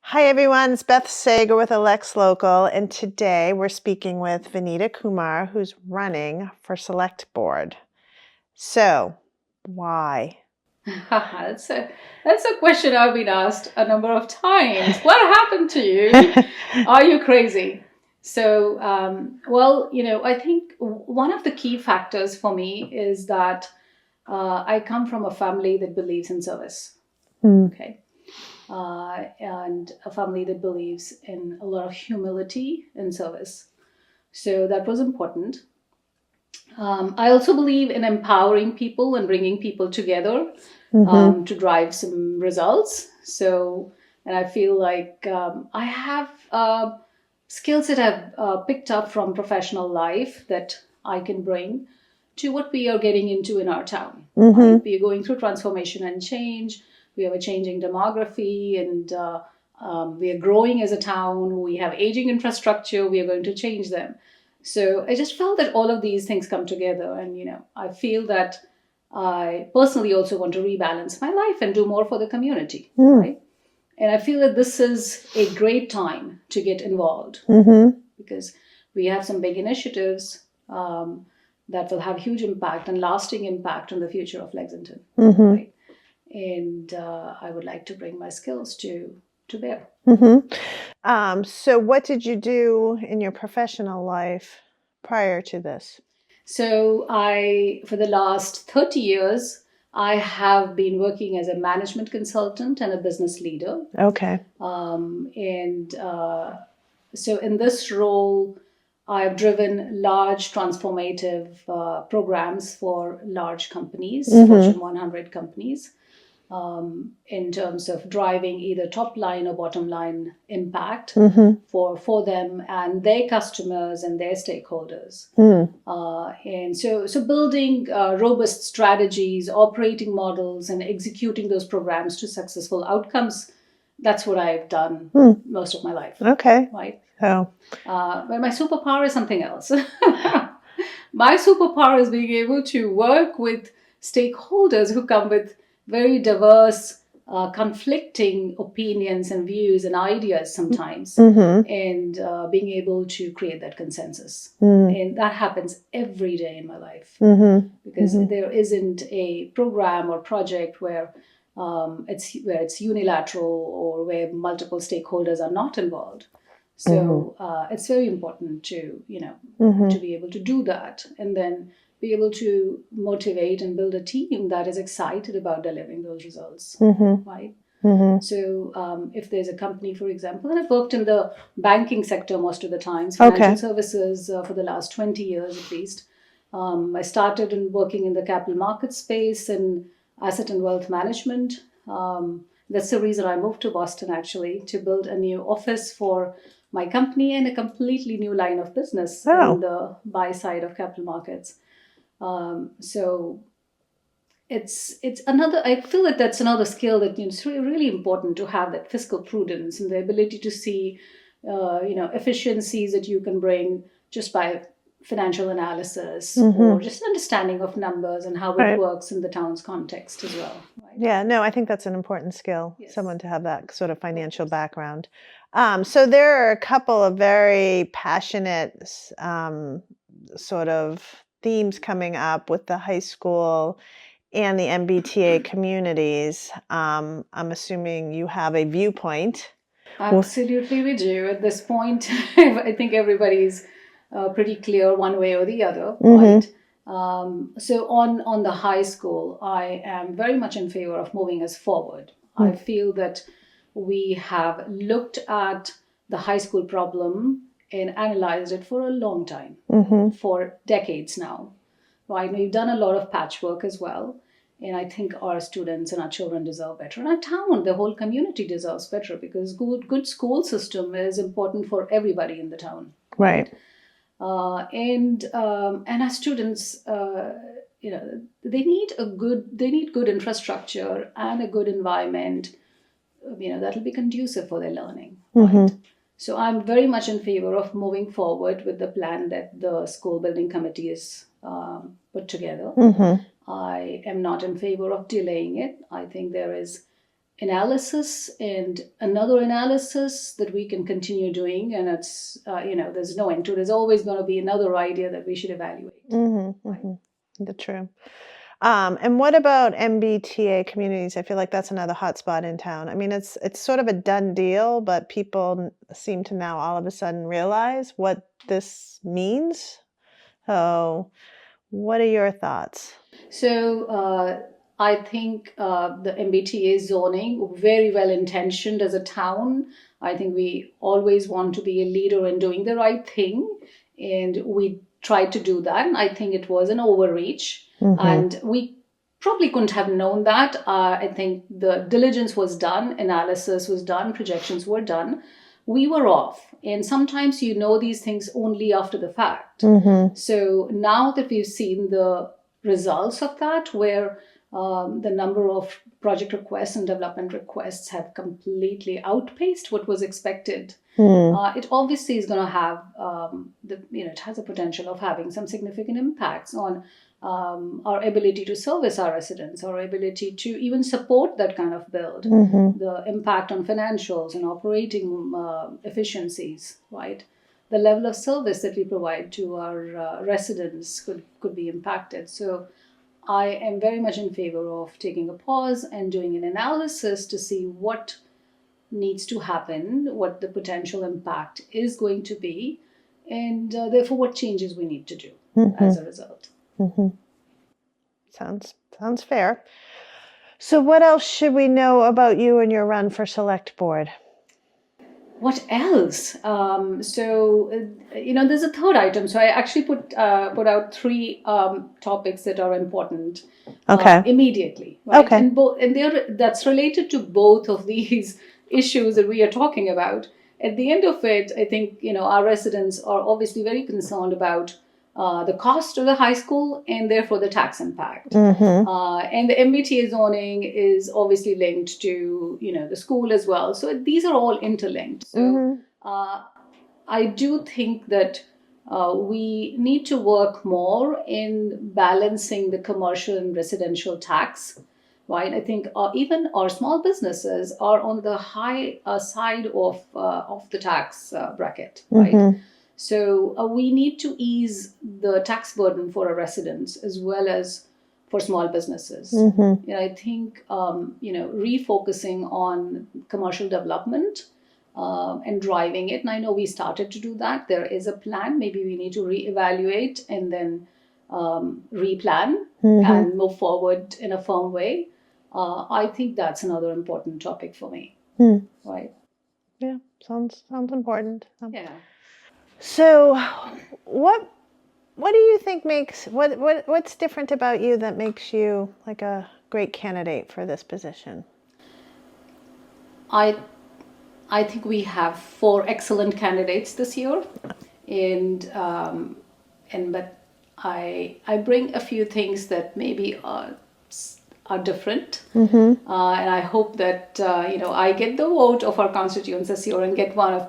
Hi everyone, it's Beth Sager with Lex Local, and today we're speaking with Vineeta Kumar, who's running for Select Board. So, why? That's a question I've been asked a number of times. What happened to you? Are you crazy? So, I think one of the key factors for me is that I come from a family that believes in service. Okay. And a family that believes in a lot of humility and service. So that was important. I also believe in empowering people and bringing people together to drive some results. So, and I feel like I have skills that I've picked up from professional life that I can bring to what we are getting into in our town. Right? We are going through transformation and change. We have a changing demography, and we are growing as a town. We have aging infrastructure. We are going to change them. So I just felt that all of these things come together, and I feel that I personally also want to rebalance my life and do more for the community, right? And I feel that this is a great time to get involved because we have some big initiatives that will have huge impact and lasting impact on the future of Lexington, right? And I would like to bring my skills to bear. So what did you do in your professional life prior to this? So for the last 30 years, I have been working as a management consultant and a business leader. Okay. So in this role, I've driven large transformative programs for large companies, Fortune 100 companies. In terms of driving either top line or bottom line impact for them and their customers and their stakeholders. And so building robust strategies, operating models, and executing those programs to successful outcomes, that's what I've done most of my life. Okay. Right? Oh. But my superpower is something else. My superpower is being able to work with stakeholders who come with very diverse, conflicting opinions and views and ideas sometimes, and being able to create that consensus. And that happens every day in my life because there isn't a program or project where it's unilateral or where multiple stakeholders are not involved. So it's very important to to be able to do that, and then be able to motivate and build a team that is excited about delivering those results, right? So if there's a company, for example, and I've worked in the banking sector most of the times, financial services for the last 20 years at least. I started working in the capital market space and asset and wealth management. That's the reason I moved to Boston, actually, to build a new office for my company and a completely new line of business in the buy side of capital markets. So it's another, I feel that that's another skill that it's really, really important to have, that fiscal prudence and the ability to see, efficiencies that you can bring just by financial analysis or just understanding of numbers and how it works in the town's context as well. Right? Yeah, no, I think that's an important skill, someone to have that sort of financial background. So there are a couple of very passionate sort of themes coming up with the high school and the MBTA communities. I'm assuming you have a viewpoint. Absolutely, we do. At this point, I think everybody's pretty clear one way or the other, right? So on the high school, I am very much in favor of moving us forward. I feel that we have looked at the high school problem and analyzed it for a long time, for decades now, right? We've done a lot of patchwork as well. And I think our students and our children deserve better. And our town, the whole community deserves better, because good school system is important for everybody in the town. Right. And our students, they need good infrastructure and a good environment, that'll be conducive for their learning. Right? So I'm very much in favor of moving forward with the plan that the school building committee is put together. I am not in favor of delaying it. I think there is analysis and another analysis that we can continue doing, and it's there's no end to it. There's always going to be another idea that we should evaluate. That's true. And what about MBTA communities? I feel like that's another hot spot in town. I mean, it's sort of a done deal, but people seem to now all of a sudden realize what this means. So what are your thoughts? So I think the MBTA zoning, very well intentioned as a town. I think we always want to be a leader in doing the right thing, and we tried to do that. And I think it was an overreach, and we probably couldn't have known that. I think the diligence was done, analysis was done, projections were done. We were off. And sometimes you know these things only after the fact. So now that we've seen the results of that, where the number of project requests and development requests have completely outpaced what was expected, it obviously is going to have it has a potential of having some significant impacts on our ability to service our residents, our ability to even support that kind of build, the impact on financials and operating efficiencies, right? The level of service that we provide to our residents could be impacted. So I am very much in favor of taking a pause and doing an analysis to see what needs to happen, what the potential impact is going to be, and therefore what changes we need to do as a result. Sounds fair. So what else should we know about you and your run for select board? What else? There's a third item. So I actually put out three topics that are important immediately. Right? Okay. And that's related to both of these issues that we are talking about. At the end of it, I think our residents are obviously very concerned about the cost of the high school and therefore the tax impact. And the MBTA zoning is obviously linked to the school as well. So these are all interlinked. So I do think that we need to work more in balancing the commercial and residential tax. Right, I think even our small businesses are on the high side of the tax bracket. Right. So we need to ease the tax burden for our residents as well as for small businesses. I think refocusing on commercial development and driving it. And I know we started to do that. There is a plan. Maybe we need to reevaluate and then replan and move forward in a firm way. I think that's another important topic for me. Right? Yeah, sounds important. Yeah. So, what do you think makes what's different about you that makes you like a great candidate for this position? I think we have 4 excellent candidates this year, but I bring a few things that maybe are different, and I hope that I get the vote of our constituents this year and get one of